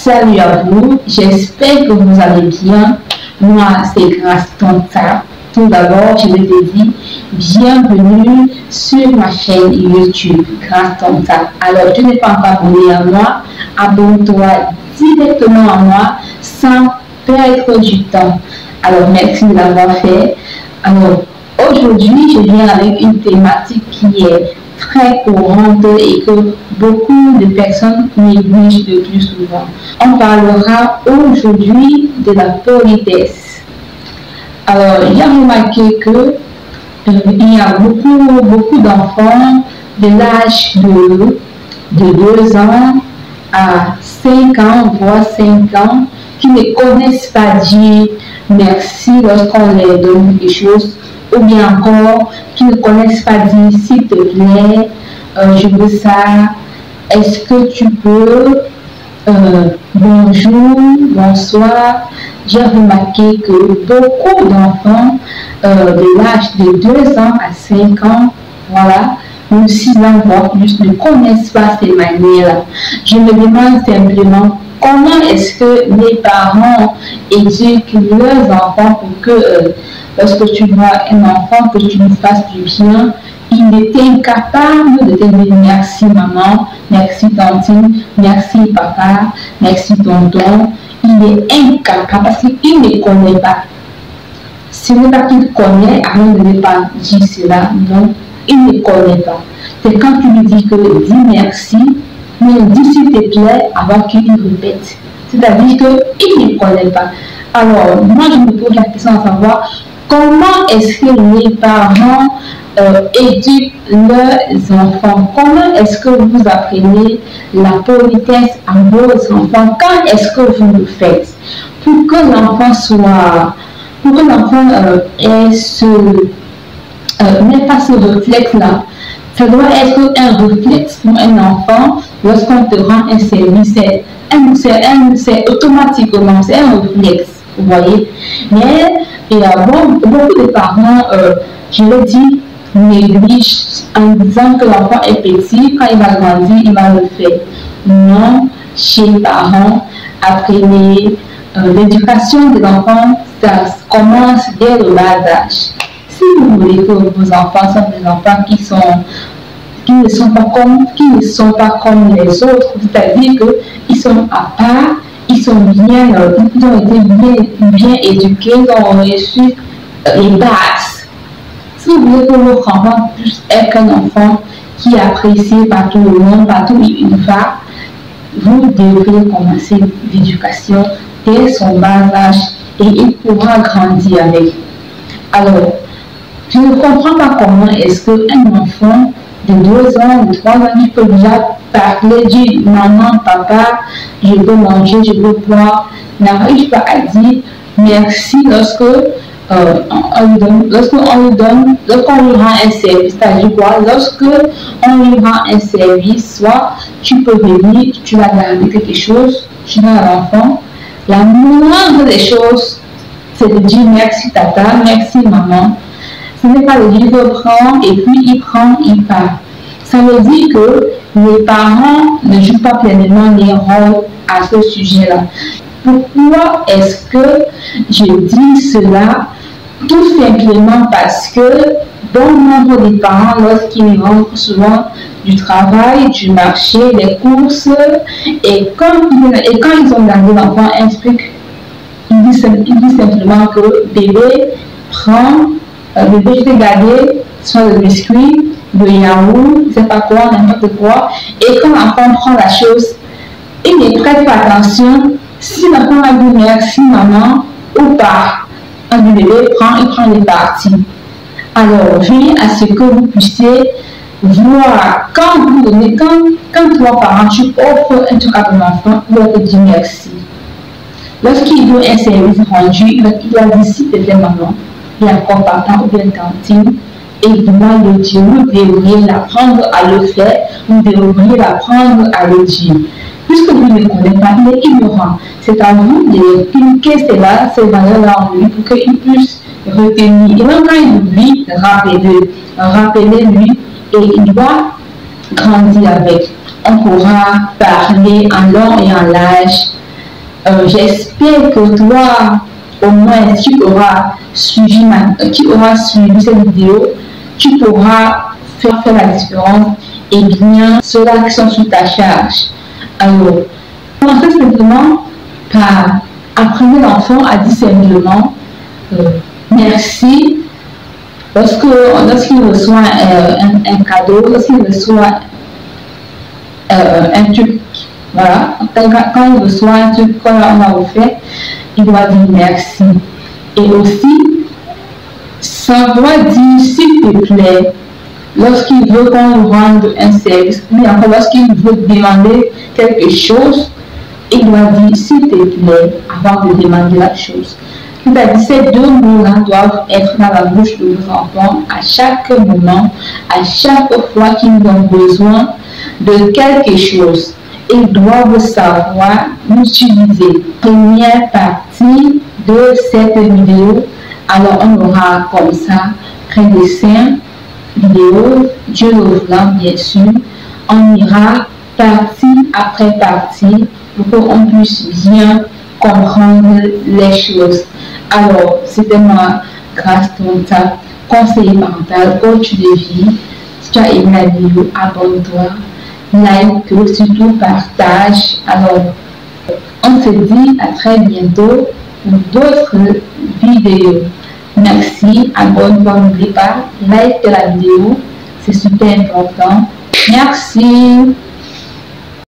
Salut à vous, j'espère que vous allez bien. Moi, c'est Grâce Tonta. Tout d'abord, je vais te dire bienvenue sur ma chaîne YouTube, Grâce Tonta. Alors, tu n'es pas encore abonné à moi, abonne-toi directement à moi sans perdre du temps. Alors, merci de l'avoir fait. Alors, aujourd'hui, je viens avec une thématique qui est très courante et que beaucoup de personnes négligent le plus souvent. On parlera aujourd'hui de la politesse. Alors, j'ai remarqué que il y a beaucoup d'enfants de l'âge de 2 ans à 5 ans, voire 5 ans, qui ne connaissent pas dire merci lorsqu'on leur donne quelque chose, ou bien encore qui ne connaissent pas dire s'il te plaît, je veux ça, est-ce que tu peux, bonjour, bonsoir. J'ai remarqué que beaucoup d'enfants de l'âge de 2 ans à 5 ans, voilà, ou 6 ans, voire plus, ne connaissent pas ces manières-là. Je me demande simplement comment est-ce que les parents éduquent leurs enfants pour que lorsque tu vois un enfant, que tu lui fasses du bien, il est incapable de te dire merci maman, merci tantine, merci papa, merci tonton. Il est incapable parce qu'il ne connaît pas. Ce n'est pas qu'il connaît avant de ne pas dire cela, non, il ne connaît pas. C'est quand tu lui dis que dis merci, mais dis s'il te plaît avant qu'il répète. C'est-à-dire qu'il ne connaît pas. Alors, moi je me pose la question à savoir comment est-ce que les parents éduquent leurs enfants? Comment est-ce que vous apprenez la politesse à vos enfants? Quand est-ce que vous le faites? Pour que l'enfant soit, pour que l'enfant n'ait pas ce réflexe-là. Ça doit être un réflexe pour un enfant lorsqu'on te rend un service. C'est automatiquement, c'est un réflexe, vous voyez. Mais il y a beaucoup de parents, je le dis, négligent en disant que l'enfant est petit, quand il va grandir, il va le faire. Non, chez les parents, apprenez l'éducation de l'enfant, ça commence dès le bas âge. Si vous voulez que vos enfants sont des enfants qui ne sont pas comme les autres, c'est-à-dire qu'ils sont à part, ils ont été bien éduqués, ils ont reçu les bases. Si vous voulez que votre enfant puisse être un enfant qui est apprécié par tout le monde, partout où il va, vous devez commencer l'éducation dès son bas âge et il pourra grandir avec. Alors, je ne comprends pas comment est-ce qu'un enfant de 2 ans, de 3 ans, qui peut déjà parler, dire maman, papa, je veux manger, je veux boire, n'arrive pas à dire merci lorsqu'on lui rend un service. C'est-à-dire quoi? Lorsqu'on lui rend un service, soit tu peux venir, tu vas garder quelque chose, tu vas à l'enfant. La moindre des choses, c'est de dire merci tata, merci maman. Ce n'est pas le dire de prendre et puis il prend, il part. Ça veut dire que les parents ne jouent pas pleinement les rôles à ce sujet-là. Pourquoi est-ce que je dis cela? Tout simplement parce que bon nombre de parents, lorsqu'ils rentrent souvent du travail, du marché, des courses, et quand ils ont gardé l'enfant un truc, ils disent simplement que bébé prend, bébé je t'ai gardé soit le biscuit, le yaourt, je ne sais pas quoi, n'importe quoi, et quand l'enfant prend la chose, il ne prête pas attention si l'enfant a dit merci maman ou pas. Quand le bébé il prend les parties. Alors, veillez à ce que vous puissiez voir, quand toi, parent, tu offres un truc à ton enfant, il va te dire merci. Lorsqu'il veut un service rendu, il va dire s'il te plaît maman, et encore papa ou bien tantine, et il demande de dire, vous devriez l'apprendre à le faire, vous devriez l'apprendre à le dire. Puisque vous ne connaissez pas, il est ignorant. C'est à vous d'expliquer ces valeurs-là en lui pour qu'il puisse retenir. Et même quand il oublie, rappelez-lui et il doit grandir avec. On pourra parler en long et en large J'espère que toi, au moins, tu auras suivi cette vidéo, tu pourras faire la différence et bien ceux-là qui sont sous ta charge. Alors, commencez simplement par apprendre l'enfant à dire simplement merci lorsqu'il reçoit un cadeau, lorsqu'il reçoit un truc. Voilà, quand il reçoit un truc qu'on a offert, il doit dire merci. Et aussi, savoir dire s'il te plaît lorsqu'il veut qu'on lui rende un service, ou encore lorsqu'il veut demander quelque chose, il doit dire s'il te plaît avant de demander la chose. C'est-à-dire ces deux mots-là doivent être dans la bouche de nos enfants à chaque moment, à chaque fois qu'ils ont besoin de quelque chose. Ils doivent savoir utiliser. Première partie de cette vidéo, alors on aura comme ça un dessin vidéo, Dieu le voulant bien sûr. On ira partie après partie pour qu'on puisse bien comprendre les choses. Alors, c'était moi, Grâce Tonta, conseiller parental, coach de vie. Si tu as aimé la vidéo, abonne-toi, like, surtout partage. Alors, on se dit à très bientôt pour d'autres vidéos. Merci, abonne-toi, n'oublie pas, like la vidéo, c'est super important. Merci.